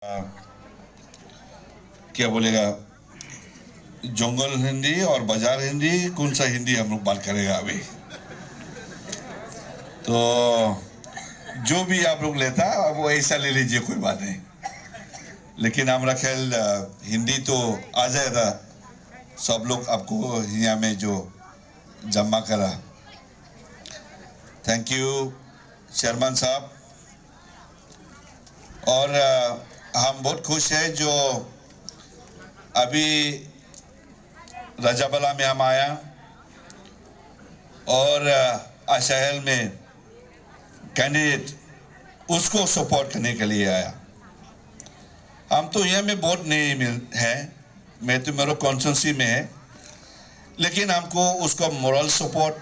क्या बोलेगा, जंगल हिंदी और बाजार हिंदी, कौन सा हिंदी हम लोग बात करेगा अभी। तो जो भी आप लोग लेता वो ऐसा ले लीजिए, कोई बात नहीं। लेकिन हमारा ख्याल हिंदी तो आ जाएगा। सब लोग आपको यहाँ में जो जमा करा, थैंक यू चेयरमैन साहब। और हम बहुत खुश हैं जो अभी राजाबला में हम आया और आशाहल में कैंडिडेट उसको सपोर्ट करने के लिए आया। हम तो यहाँ में वोट नहीं मिल है, मैं तो मेरे कॉन्स्टिट्यूंसी में है, लेकिन हमको उसका मोरल सपोर्ट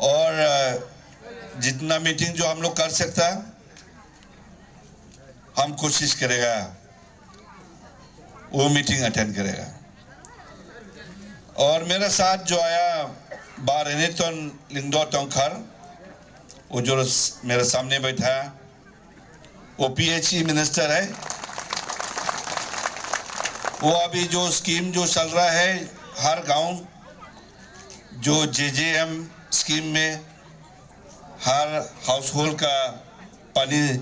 और जितना मीटिंग जो हम लोग कर सकता हम कोशिश करेगा वो मीटिंग अटेंड करेगा। और मेरे साथ जो आया बारेनेतन लिंगदो टोंखर, वो जो मेरे सामने बैठा है वो पीएचई मिनिस्टर है। वो अभी जो स्कीम जो चल रहा है हर गांव जो जेजेएम स्कीम में हर हाउस होल्ड का पानी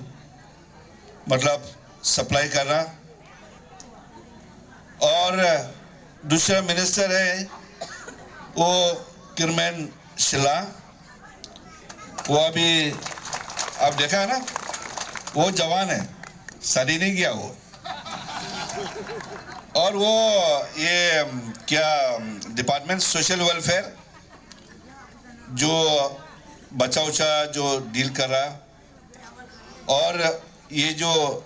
मतलब सप्लाई करना। और दूसरा मिनिस्टर है वो किरमैन शिला, वो अभी आप देखा है ना, वो जवान है, शादी नहीं किया वो। और वो ये क्या डिपार्टमेंट सोशल वेलफेयर जो बच्चा उच्चा जो डील कर रहा, और ये जो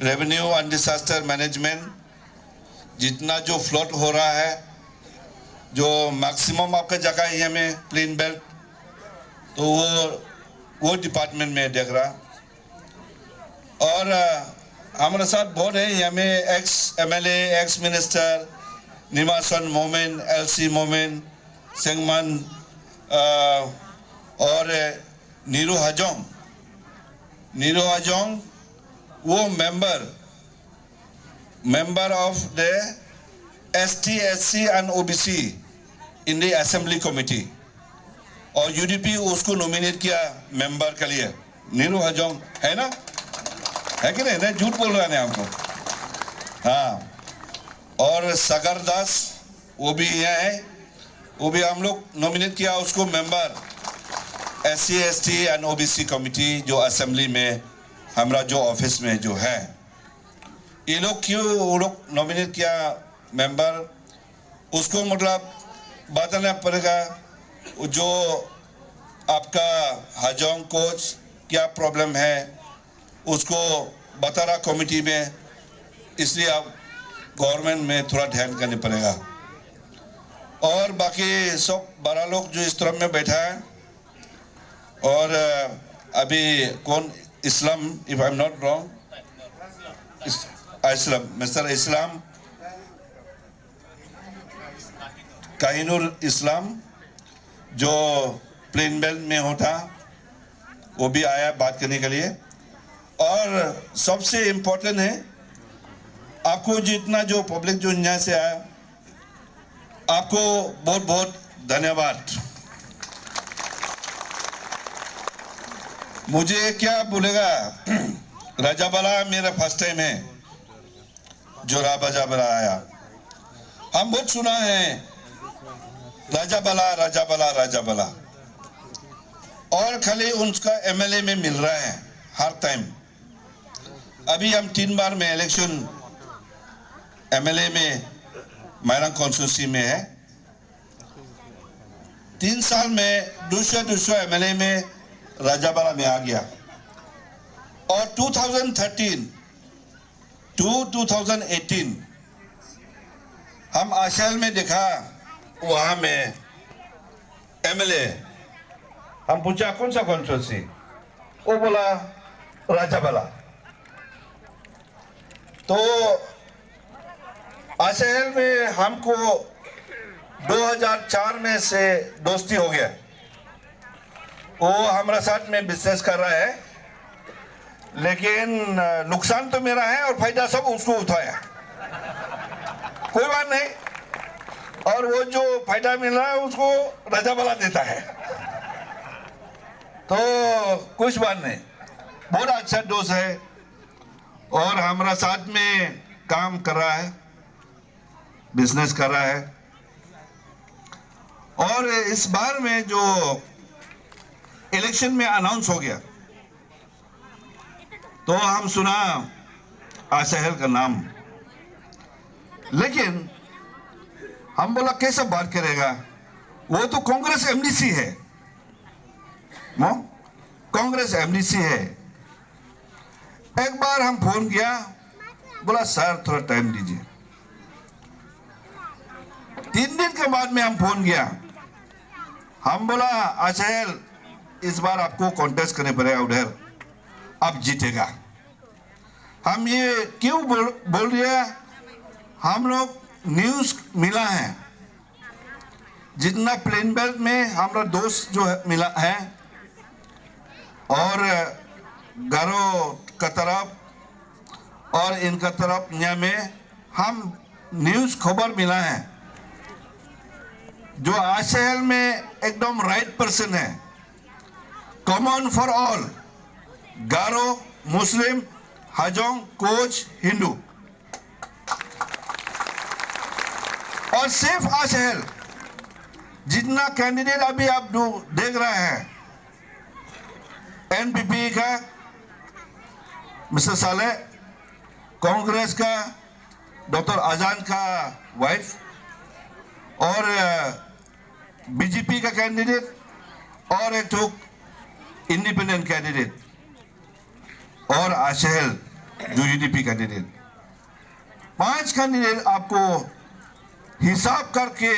रेवेन्यू एंड डिजास्टर मैनेजमेंट जितना जो फ्लड हो रहा है, जो मैक्सिमम आपका जगह है में प्लेन बेल्ट, तो वो डिपार्टमेंट में देख रहा। और हमारे साथ बहुत है यहाँ में ex MLA, ex minister निमासन Momen, LC Momen, सेंगमान और नीरू हाजोंग वो member of the ST SC and OBC in the assembly committee, और यूडीपी उसको नॉमिनेट किया मेंबर के लिए। नीरू हाजोंग है ना, है कि नहीं? नहीं झूठ बोल रहा है हमको। हाँ, और सागर दास वो भी यहाँ है, वो भी हम लोग नॉमिनेट किया उसको member SC ST and OBC committee जो असेंबली में हमारा जो ऑफिस में जो है। ये लोग क्यों वो लोग नॉमिनेट किया मेंबर, उसको मतलब बताना पड़ेगा जो आपका हाजोंग कोच क्या प्रॉब्लम है उसको बता रहा कमिटी में, इसलिए आप गवर्नमेंट में थोड़ा ध्यान करने पड़ेगा। और बाकी सब बड़ा लोग जो इस तरफ में बैठा है, और अभी कौन Islam, if I am not wrong, Islam mister Islam Kohinur Islam जो प्लेन बेल्ट में होता, वो भी आया बात करने के लिए। और सबसे इम्पोर्टेंट है आपको जितना जो पब्लिक जो यहाँ से आया, आपको बहुत बहुत धन्यवाद। मुझे क्या बोलेगा, राजाबला मेरा फर्स्ट टाइम है जो राजाबला आया। हम बहुत सुना है राजाबला राजाबला राजाबला, और खाली उनका एमएलए में मिल रहा है हर टाइम। अभी हम 3 बार में इलेक्शन एमएलए में मायरंग कॉन्स्टिट्यूंसी में है, 3 साल में दूसरा एमएलए में राजाबला में आ गया। और 2013 to 2018 हम आशाल में देखा, वहां में एमएलए, हम पूछा कौन सा कॉन्स्टिट्यूंसी, वो बोला राजाबला। तो आशाल में हमको 2004 में से दोस्ती हो गया। वो हमारे साथ में बिजनेस कर रहा है, लेकिन नुकसान तो मेरा है और फायदा सब उसको उठाया, कोई बात नहीं। और वो जो फायदा मिल रहा है उसको रजा वाला देता है, तो कुछ बात नहीं। बहुत अच्छा दोस्त है और हमारा साथ में काम कर रहा है, बिजनेस कर रहा है। और इस बार में जो इलेक्शन में अनाउंस हो गया तो हम सुना आशहल का नाम, लेकिन हम बोला कैसे बात करेगा, वो तो कांग्रेस एमडीसी है, वो कांग्रेस एमडीसी है। एक बार हम फोन किया, बोला सर थोड़ा टाइम दीजिए। 3 दिन के बाद में हम फोन किया, हम बोला आशहल इस बार आपको कॉन्टेस्ट करने पड़ेगा, उधर आप जीतेगा। हम ये क्यों बोल रहे हैं, हम लोग न्यूज़ मिला है, जितना प्लेन बेल्ट में हमारा दोस्त जो है मिला है और गारो का तरफ और इनका तरफ यहाँ में हम न्यूज़ खबर मिला है, जो आशहल में एकदम राइट पर्सन है, common for all, Garo, Muslim, Hajong, coach, Hindu और सिर्फ आशहल। जितना कैंडिडेट अभी आप देख रहे हैं, एनपीपी का मिस्टर साले, कांग्रेस का डॉक्टर आजान का वाइफ और बीजेपी का कैंडिडेट और एक तो इंडिपेंडेंट कैंडिडेट और आशहल जो यूडीपी कैंडिडेट, 5 कैंडिडेट आपको हिसाब करके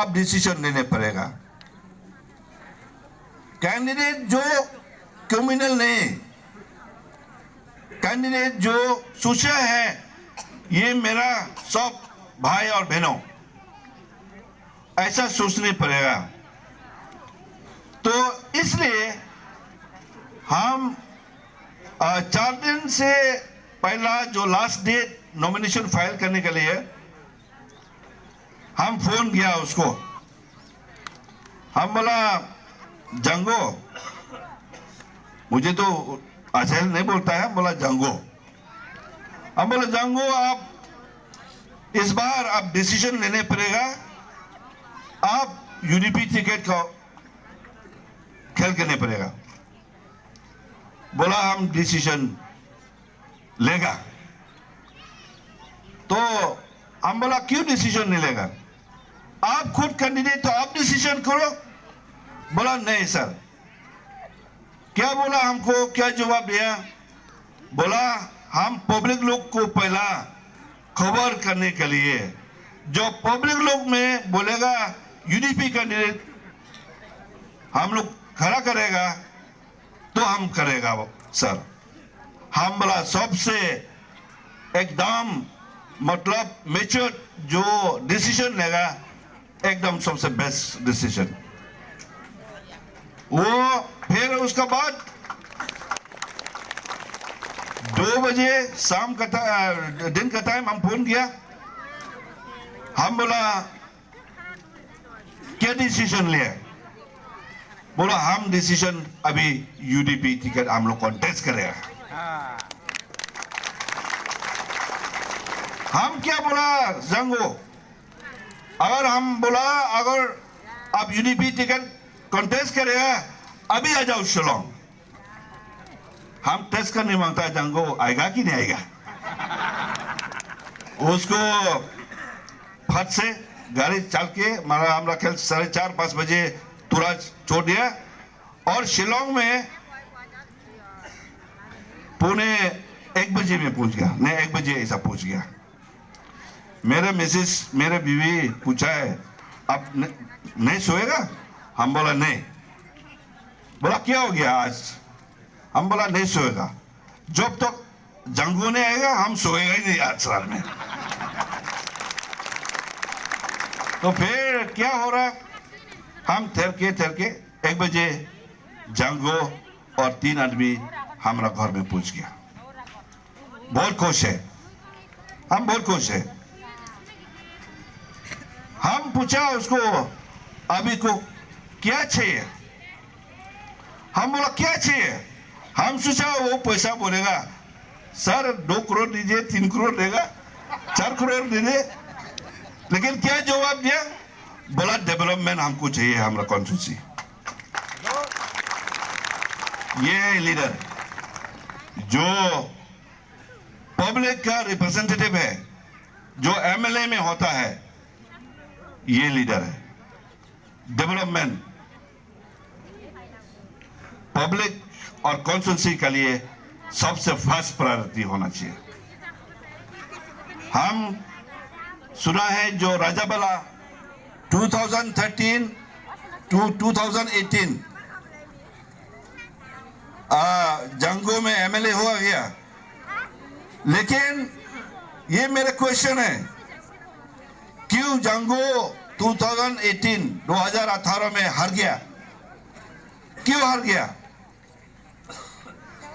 अब डिसीजन लेने पड़ेगा। कैंडिडेट जो क्रिमिनल नहीं, कैंडिडेट जो सोचा है ये मेरा सब भाई और बहनों, ऐसा सोचने पड़ेगा। तो इसलिए हम 4 दिन से पहला जो लास्ट डेट नॉमिनेशन फाइल करने के लिए हम फोन किया उसको, हम बोला जंगो, मुझे तो आशहल नहीं बोलता है, बोला जंगो, हम बोला जंगो आप इस बार आप डिसीजन लेने पड़ेगा, आप यूडीपी टिकट का खेल करने पड़ेगा। बोला हम डिसीजन लेगा, तो हम बोला क्यों डिसीजन नहीं लेगा, आप खुद कैंडिडेट तो आप डिसीजन करो। बोला नहीं सर। क्या बोला हमको, क्या जवाब दिया, बोला हम पब्लिक लोग को पहला खबर करने के लिए, जो पब्लिक लोग में बोलेगा यूडीपी कैंडिडेट हम लोग खड़ा करेगा तो हम करेगा सर। हम बोला सबसे एकदम मतलब मेच्योर जो डिसीजन लेगा, एकदम सबसे बेस्ट डिसीजन वो। फिर उसके बाद 2 बजे शाम का दिन का टाइम हम फोन किया, हम बोला क्या डिसीजन लिया, बोला हम डिसीजन अभी यूडीपी टिकट हम लोग कॉन्टेस्ट करेगा। हम क्या बोला जंगो, अगर हम बोला अगर आप यूडीपी टिकट कॉन्टेस्ट करेगा अभी आ जाओ शिलोंग, हम टेस्ट करने मांगता है जंगो आएगा कि नहीं आएगा। उसको फट से गाड़ी चल के हमारा खेल 4:30-5 बजे तुरंत छोड़ दिया और शिलोंग में 1:45 बजे में पहुंच गया, नहीं 1 बजे ऐसा पहुंच गया। मेरे मिसेस मेरे बीवी पूछा है अब नहीं सोएगा, हम बोला नहीं। बोला क्या हो गया आज, हम बोला नहीं सोएगा, जब तक जंगू नहीं आएगा हम सोएगा ही नहीं आज रात में। तो फिर क्या हो रहा, हम ठहर के 1 बजे जंगो और 3 आदमी हमारा घर में पूछ गया। बहुत खुश है, हम बहुत खुश है। हम पूछा उसको अभी को क्या चाहिए, हम बोला क्या चाहिए। हम सोचा वो पैसा बोलेगा सर 2 करोड़ दीजिए, 3 करोड़ देगा, 4 करोड़ दीजिए। लेकिन क्या जवाब दिया, बोला डेवलपमेंट हमको चाहिए, हमारा कॉन्स्टिट्यूंसी। ये लीडर जो पब्लिक का रिप्रेजेंटेटिव है, जो एमएलए में होता है, ये लीडर है। डेवलपमेंट पब्लिक और कॉन्स्टिट्यूंसी के लिए सबसे फर्स्ट प्रायोरिटी होना चाहिए। हम सुना है जो राजाबला 2013 टू 2018 जंगों में एमएलए हो गया। लेकिन ये मेरा क्वेश्चन है, क्यों जंगो 2018 में हार गया, क्यों हार गया,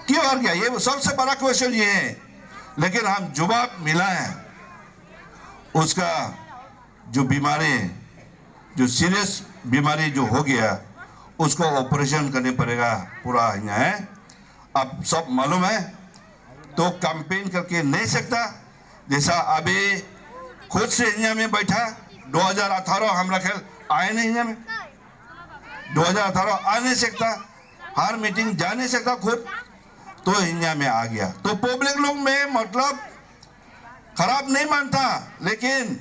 क्यों हार गया? ये सबसे बड़ा क्वेश्चन ये है। लेकिन हम जवाब मिला है, उसका जो बीमारी, जो सीरियस बीमारी जो हो गया, उसको ऑपरेशन करने पड़ेगा पूरा यहाँ है। अब सब मालूम है, तो कैंपेन करके नहीं सकता। जैसा अभी खुद से यहाँ में बैठा 2018 हमारा ख्याल आए नहीं, यहाँ में 2018 आ नहीं सकता, हर मीटिंग जा नहीं सकता खुद, तो इंडिया में आ गया। तो पब्लिक लोग में मतलब खराब नहीं मानता, लेकिन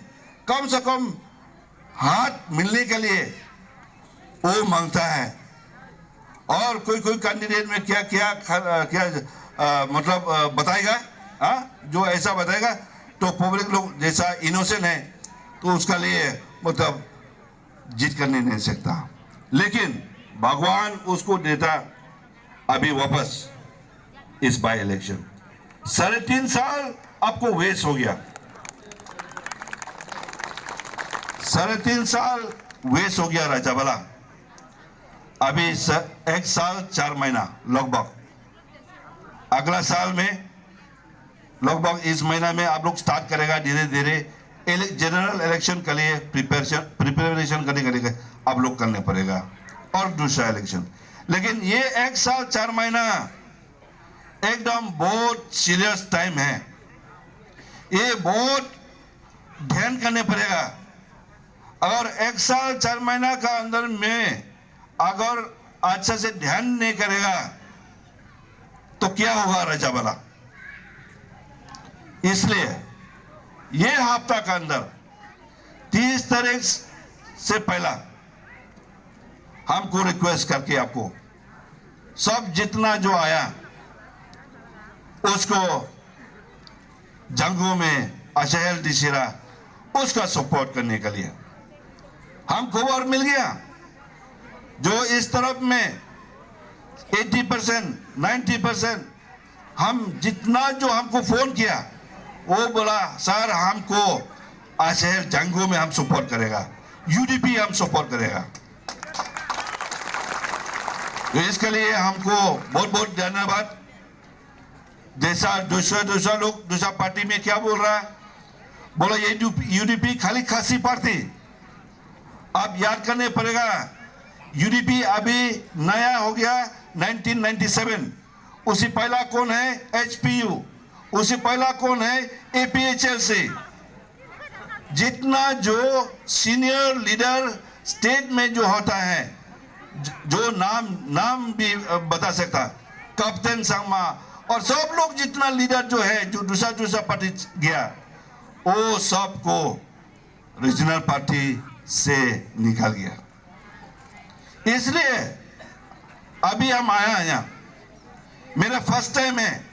कम से कम हाथ मिलने के लिए वो मांगता है। और कोई कैंडिडेट में क्या क्या मतलब बताएगा, जो ऐसा बताएगा तो पब्लिक लोग जैसा इनोसेंट है तो उसका लिए मतलब जीत करने नहीं सकता। लेकिन भगवान उसको देता अभी वापस इस बाई इलेक्शन। 3.5 साल आपको वेस्ट हो गया, 3.5 साल वेस्ट हो गया राजाबला। अभी 1 साल 4 महीना लगभग, अगला साल में लगभग इस महीना में आप लोग स्टार्ट करेगा धीरे धीरे जनरल इलेक्शन के लिए प्रिपरेशन करने के लिए आप लोग करने पड़ेगा, और दूसरा इलेक्शन। लेकिन ये 1 साल 4 महीना एकदम बहुत सीरियस टाइम है, ये बहुत ध्यान करने पड़ेगा। अगर 1 साल 4 महीना का अंदर में अगर अच्छा से ध्यान नहीं करेगा तो क्या होगा राजाबला। इसलिए ये हफ्ता का अंदर 30 तारीख से पहला हमको रिक्वेस्ट करके आपको सब जितना जो आया उसको जंगों में अशहल दिशेरा उसका सपोर्ट करने के लिए हम खबर मिल गया। जो इस तरफ में 80% 90% हम जितना जो हमको फोन किया वो बोला सर हमको अशहल जंगों में हम सपोर्ट करेगा, यूडीपी हम सपोर्ट करेगा। तो इसके लिए हमको बहुत बहुत धन्यवाद। जैसा दूसरा लोग दूसरा पार्टी में क्या बोल रहा है, बोला ये यूडीपी खाली खासी पार्टी। आप याद करने पड़ेगा यूडीपी अभी नया हो गया 1997। उसी पहला कौन है एचपीयू, उसी पहला कौन है एपीएचएलसी। जितना जो सीनियर लीडर स्टेट में जो होता है, जो नाम भी बता सकता, कैप्टन शर्मा और सब लोग जितना लीडर जो है जो दूसरा पार्टी गया, वो सबको रीजनल पार्टी से निकाल गया। इसलिए अभी हम आया यहाँ, मेरा फर्स्ट टाइम है,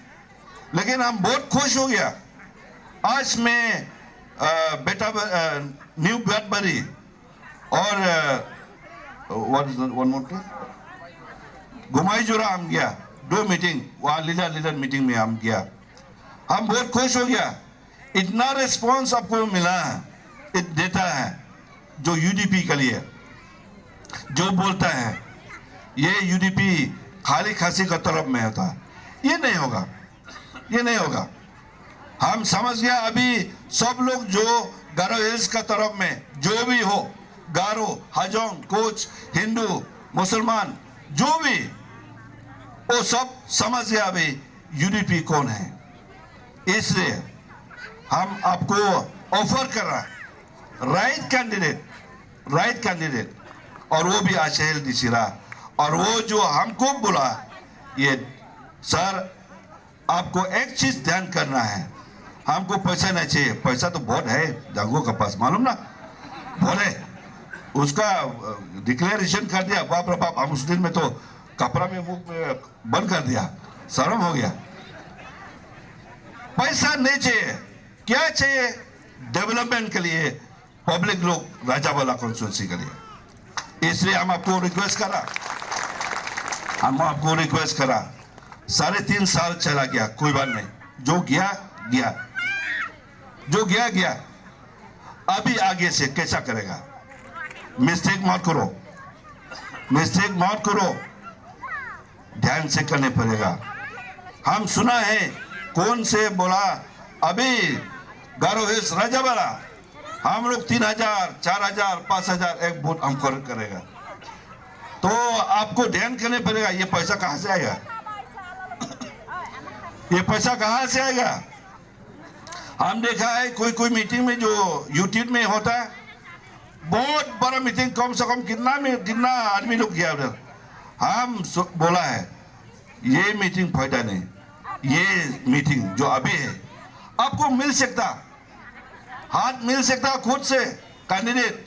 लेकिन हम बहुत खुश हो गया। आज मैं बेटा न्यू ब्लैकबेरी और वन मोर घुमाईजुरा हम गया, 2 मीटिंग वहाँ लीडर मीटिंग में हम गया। हम बहुत खुश हो गया, इतना रिस्पॉन्स आपको मिला है, देता है जो यूडीपी के लिए जो बोलता है। ये यूडीपी खाली खासी का तरफ में होता है, ये नहीं होगा, ये नहीं होगा। हम समझ गया अभी सब लोग जो गारो हिल्स का तरफ में जो भी हो, गारो, हाजोंग, कोच, हिंदू, मुसलमान, जो भी, वो सब समझ गया अभी यूडीपी कौन है। इसलिए हम आपको ऑफर कर रहा है राइट कैंडिडेट, और वो भी आशेल दिशिरा। और वो जो हमको बोला, ये सर आपको एक चीज ध्यान करना है, हमको पैसा नहीं चाहिए। पैसा तो बहुत है जंगों के पास, मालूम ना, बोले उसका डिक्लेरेशन कर दिया, बाप रे बाप, हम उस दिन में तो कपड़ा में मुंह में बंद कर दिया, शर्म हो गया। पैसा नहीं चाहिए, क्या चाहिए? डेवलपमेंट के लिए, पब्लिक लोग राजावाला कॉन्स्टिट्यूंसी के लिए। इसलिए हम आपको रिक्वेस्ट करा, 3.5 साल चला गया, कोई बात नहीं, जो गया गया, जो गया गया। अभी आगे से कैसा करेगा? मिस्टेक मत करो, ध्यान से करने पड़ेगा। हम सुना है कौन से बोला अभी गारो हिल्स राजावाला, हम लोग 3,000, 4,000, 5,000 एक वोट हम करेगा। तो आपको ध्यान करने पड़ेगा, ये पैसा कहां से आएगा? ये पैसा कहां से आएगा? हम देखा है कोई मीटिंग में जो यूट्यूब में होता है, बहुत बड़ा मीटिंग, कम से कम कितना आदमी लोग गया उधर। हम बोला है ये मीटिंग फायदा नहीं, ये मीटिंग जो अभी है आपको मिल सकता, हाथ मिल सकता खुद से कैंडिडेट।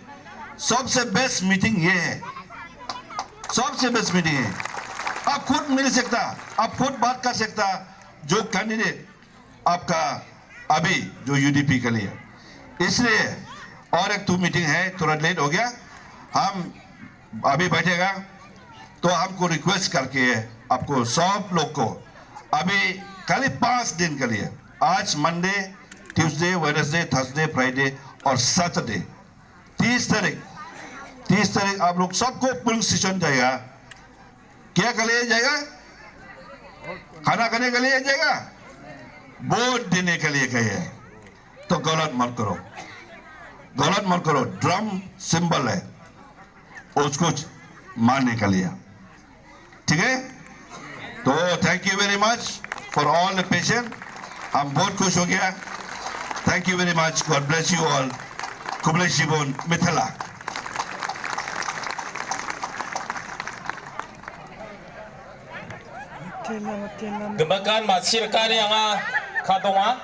सबसे बेस्ट मीटिंग ये है, सबसे बेस्ट मीटिंग है। आप खुद मिल सकता, आप खुद बात कर सकता, जो कैंडिडेट आपका अभी जो यूडीपी के लिए। इसलिए और एक 2 मीटिंग है, थोड़ा लेट हो गया, हम अभी बैठेगा तो हमको रिक्वेस्ट करके आपको सब लोग को अभी खाली 5 दिन के लिए, आज Monday, Tuesday, Wednesday, Thursday, Friday और सैटरडे, 30 तारीख आप लोग सबको पुलिंग स्टेशन जाएगा। क्या के लिए जाएगा? खाना खाने के लिए जाएगा, वोट देने के लिए कहे। तो गलत मत करो, ड्रम सिंबल है, उसको मारने के लिए, ठीक है? तो thank you very much for all the patient, हम बहुत खुश हो गया। Thank you very much, God bless you all, कुबले शिबोन Mithila. Gemakan masir kari yang kadonga